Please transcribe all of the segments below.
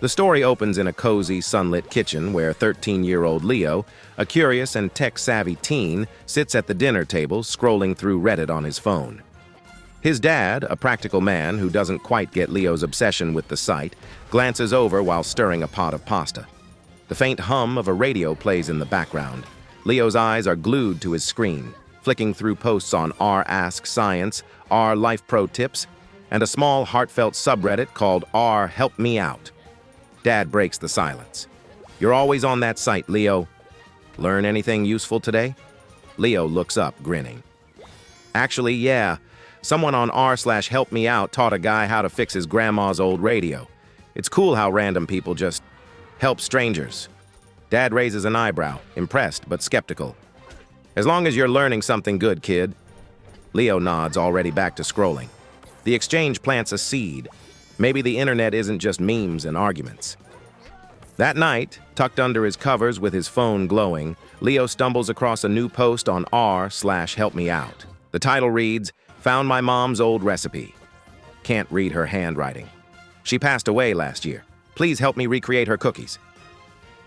The story opens in a cozy, sunlit kitchen where 13-year-old Leo, a curious and tech-savvy teen, sits at the dinner table scrolling through Reddit on his phone. His dad, a practical man who doesn't quite get Leo's obsession with the site, glances over while stirring a pot of pasta. The faint hum of a radio plays in the background. Leo's eyes are glued to his screen, flicking through posts on r/Ask Science, r/Life Pro Tips, and a small, heartfelt subreddit called r/Help Me Out. Dad breaks the silence. "You're always on that site, Leo. Learn anything useful today?" Leo looks up, grinning. "Actually, yeah. Someone on r/Help Me Out taught a guy how to fix his grandma's old radio. It's cool how random people just help strangers." Dad raises an eyebrow, impressed but skeptical. "As long as you're learning something good, kid." Leo nods, already back to scrolling. The exchange plants a seed. Maybe the internet isn't just memes and arguments. That night, tucked under his covers with his phone glowing, Leo stumbles across a new post on r/Help Me Out. The title reads, "Found my mom's old recipe. Can't read her handwriting. She passed away last year. Please help me recreate her cookies."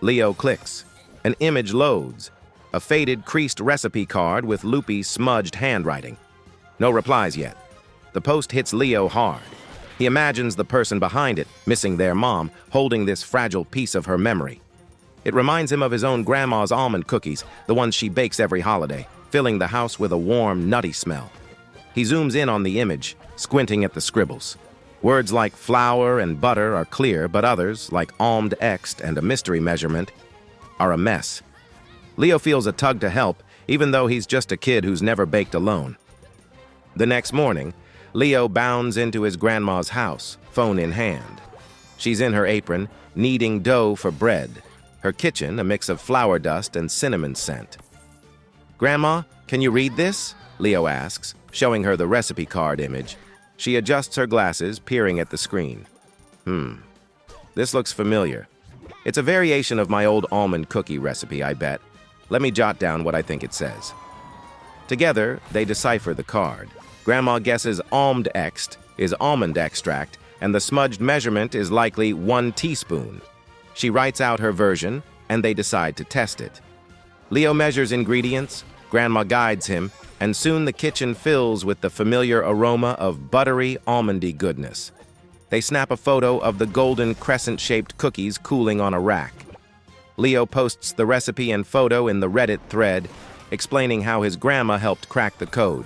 Leo clicks. An image loads. A faded, creased recipe card with loopy, smudged handwriting. No replies yet. The post hits Leo hard. He imagines the person behind it, missing their mom, holding this fragile piece of her memory. It reminds him of his own grandma's almond cookies, the ones she bakes every holiday, filling the house with a warm, nutty smell. He zooms in on the image, squinting at the scribbles. Words like flour and butter are clear, but others, like almond ext and a mystery measurement, are a mess. Leo feels a tug to help, even though he's just a kid who's never baked alone. The next morning, Leo bounds into his grandma's house, phone in hand. She's in her apron, kneading dough for bread. Her kitchen, a mix of flour dust and cinnamon scent. "Grandma, can you read this?" Leo asks, showing her the recipe card image. She adjusts her glasses, peering at the screen. This looks familiar. It's a variation of my old almond cookie recipe, I bet. Let me jot down what I think it says." Together, they decipher the card. Grandma guesses almond ext is almond extract, and the smudged measurement is likely 1 teaspoon. She writes out her version, and they decide to test it. Leo measures ingredients, Grandma guides him, and soon the kitchen fills with the familiar aroma of buttery, almondy goodness. They snap a photo of the golden crescent-shaped cookies cooling on a rack. Leo posts the recipe and photo in the Reddit thread, explaining how his grandma helped crack the code.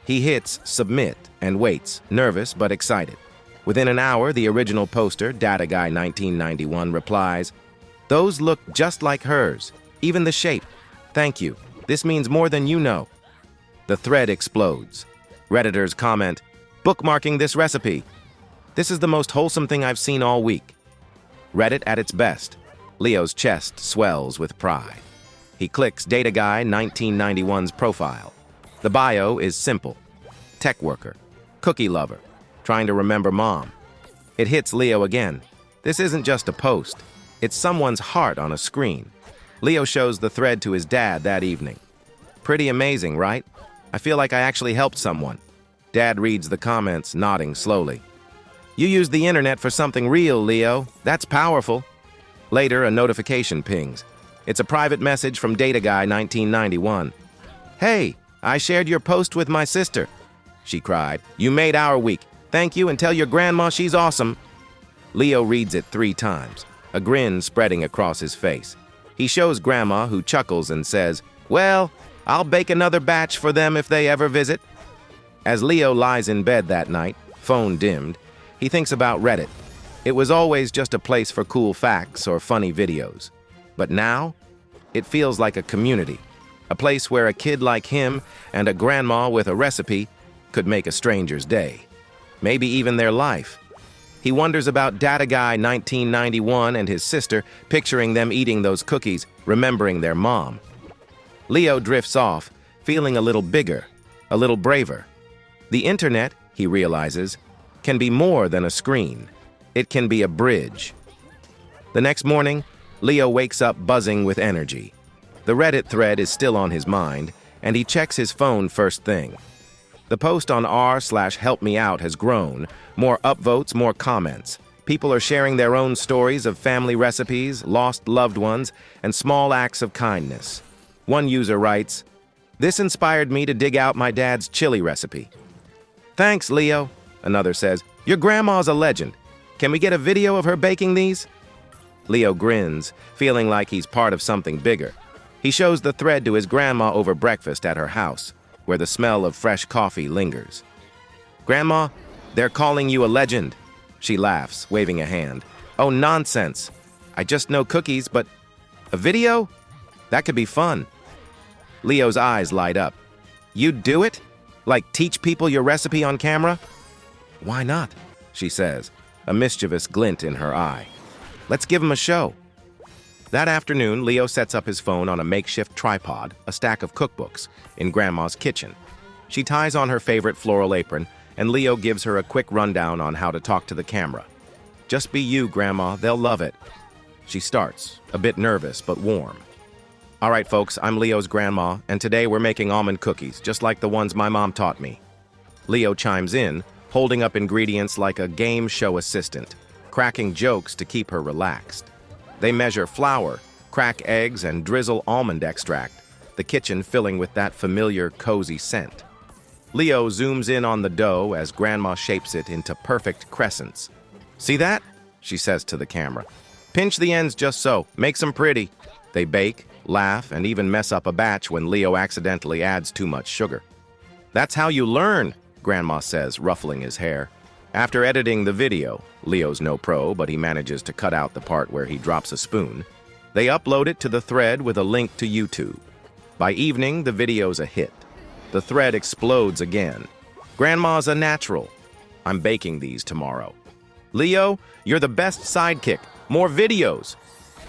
He hits submit and waits, nervous but excited. Within an hour, the original poster, Data Guy 1991, replies, "Those look just like hers, even the shape. Thank you. This means more than you know." The thread explodes. Redditors comment, "Bookmarking this recipe. This is the most wholesome thing I've seen all week." Reddit at its best. Leo's chest swells with pride. He clicks Data Guy 1991's profile. The bio is simple. Tech worker, cookie lover, trying to remember mom. It hits Leo again. This isn't just a post. It's someone's heart on a screen. Leo shows the thread to his dad that evening. "Pretty amazing, right? I feel like I actually helped someone." Dad reads the comments, nodding slowly. "You used the internet for something real, Leo. That's powerful." Later, a notification pings. It's a private message from Data Guy 1991. "Hey, I shared your post with my sister," she cried. "You made our week. Thank you, and tell your grandma she's awesome." Leo reads it 3 times, a grin spreading across his face. He shows Grandma, who chuckles and says, "Well, I'll bake another batch for them if they ever visit." As Leo lies in bed that night, phone dimmed, he thinks about Reddit. It was always just a place for cool facts or funny videos. But now, it feels like a community. A place where a kid like him and a grandma with a recipe could make a stranger's day. Maybe even their life. He wonders about Data Guy 1991 and his sister, picturing them eating those cookies, remembering their mom. Leo drifts off, feeling a little bigger, a little braver. The internet, he realizes, can be more than a screen. It can be a bridge. The next morning, Leo wakes up buzzing with energy. The Reddit thread is still on his mind, and he checks his phone first thing. The post on r/Help Me Out has grown, more upvotes, more comments. People are sharing their own stories of family recipes, lost loved ones, and small acts of kindness. One user writes, "This inspired me to dig out my dad's chili recipe." "Thanks, Leo," another says. "Your grandma's a legend. Can we get a video of her baking these?" Leo grins, feeling like he's part of something bigger. He shows the thread to his grandma over breakfast at her house, where the smell of fresh coffee lingers. "Grandma, they're calling you a legend." She laughs, waving a hand. "Oh, nonsense. I just know cookies, but a video? That could be fun." Leo's eyes light up. "You'd do it? Like teach people your recipe on camera?" "Why not?" she says, a mischievous glint in her eye. "Let's give him a show." That afternoon, Leo sets up his phone on a makeshift tripod, a stack of cookbooks, in Grandma's kitchen. She ties on her favorite floral apron, and Leo gives her a quick rundown on how to talk to the camera. "Just be you, Grandma. They'll love it." She starts, a bit nervous but warm. "All right, folks, I'm Leo's grandma, and today we're making almond cookies, just like the ones my mom taught me." Leo chimes in, holding up ingredients like a game show assistant, cracking jokes to keep her relaxed. They measure flour, crack eggs, and drizzle almond extract, the kitchen filling with that familiar, cozy scent. Leo zooms in on the dough as Grandma shapes it into perfect crescents. "See that?" she says to the camera. "Pinch the ends just so, makes them pretty." They bake, laugh, and even mess up a batch when Leo accidentally adds too much sugar. "That's how you learn," Grandma says, ruffling his hair. After editing the video, Leo's no pro, but he manages to cut out the part where he drops a spoon, they upload it to the thread with a link to YouTube. By evening, the video's a hit. The thread explodes again. "Grandma's a natural. I'm baking these tomorrow." "Leo, you're the best sidekick. More videos."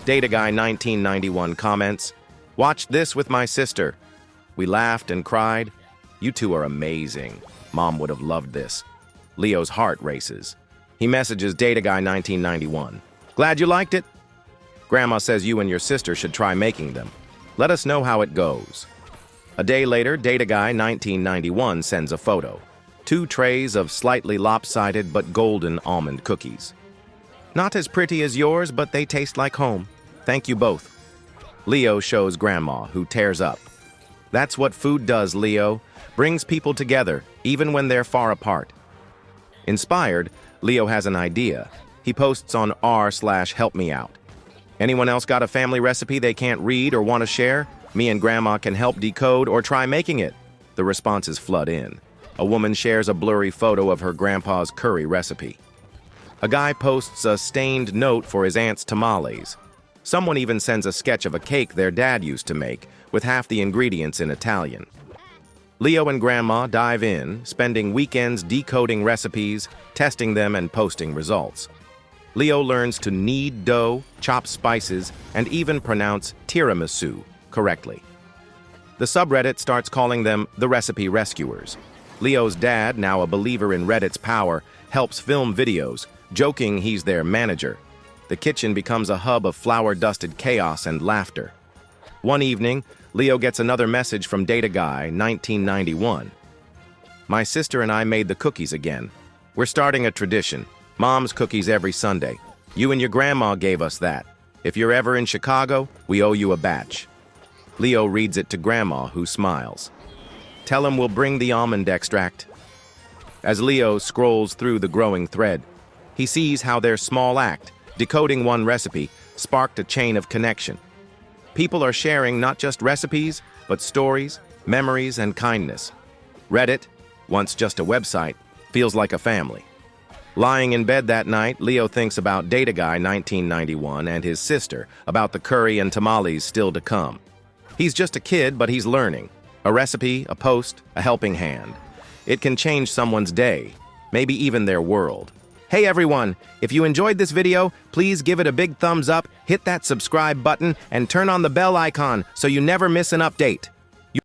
Data Guy 1991 comments, "Watched this with my sister. We laughed and cried. You two are amazing. Mom would have loved this." Leo's heart races. He messages Data Guy 1991. "Glad you liked it. Grandma says you and your sister should try making them. Let us know how it goes." A day later, Data Guy 1991 sends a photo. 2 trays of slightly lopsided but golden almond cookies. "Not as pretty as yours, but they taste like home. Thank you both." Leo shows Grandma, who tears up. "That's what food does, Leo. Brings people together, even when they're far apart." Inspired, Leo has an idea. He posts on r/helpmeout. "Anyone else got a family recipe they can't read or want to share? Me and Grandma can help decode or try making it." The responses flood in. A woman shares a blurry photo of her grandpa's curry recipe. A guy posts a stained note for his aunt's tamales. Someone even sends a sketch of a cake their dad used to make, with half the ingredients in Italian. Leo and Grandma dive in, spending weekends decoding recipes, testing them, and posting results. Leo learns to knead dough, chop spices, and even pronounce tiramisu correctly. The subreddit starts calling them the Recipe Rescuers. Leo's dad, now a believer in Reddit's power, helps film videos, joking he's their manager. The kitchen becomes a hub of flour-dusted chaos and laughter. One evening, Leo gets another message from Data Guy 1991. "My sister and I made the cookies again. We're starting a tradition. Mom's cookies every Sunday. You and your grandma gave us that. If you're ever in Chicago, we owe you a batch." Leo reads it to Grandma, who smiles. "Tell him we'll bring the almond extract." As Leo scrolls through the growing thread, he sees how their small act, decoding one recipe, sparked a chain of connection. People are sharing not just recipes, but stories, memories, and kindness. Reddit, once just a website, feels like a family. Lying in bed that night, Leo thinks about Data Guy 1991 and his sister, about the curry and tamales still to come. He's just a kid, but he's learning. A recipe, a post, a helping hand. It can change someone's day, maybe even their world. Hey everyone, if you enjoyed this video, please give it a big thumbs up, hit that subscribe button, and turn on the bell icon so you never miss an update.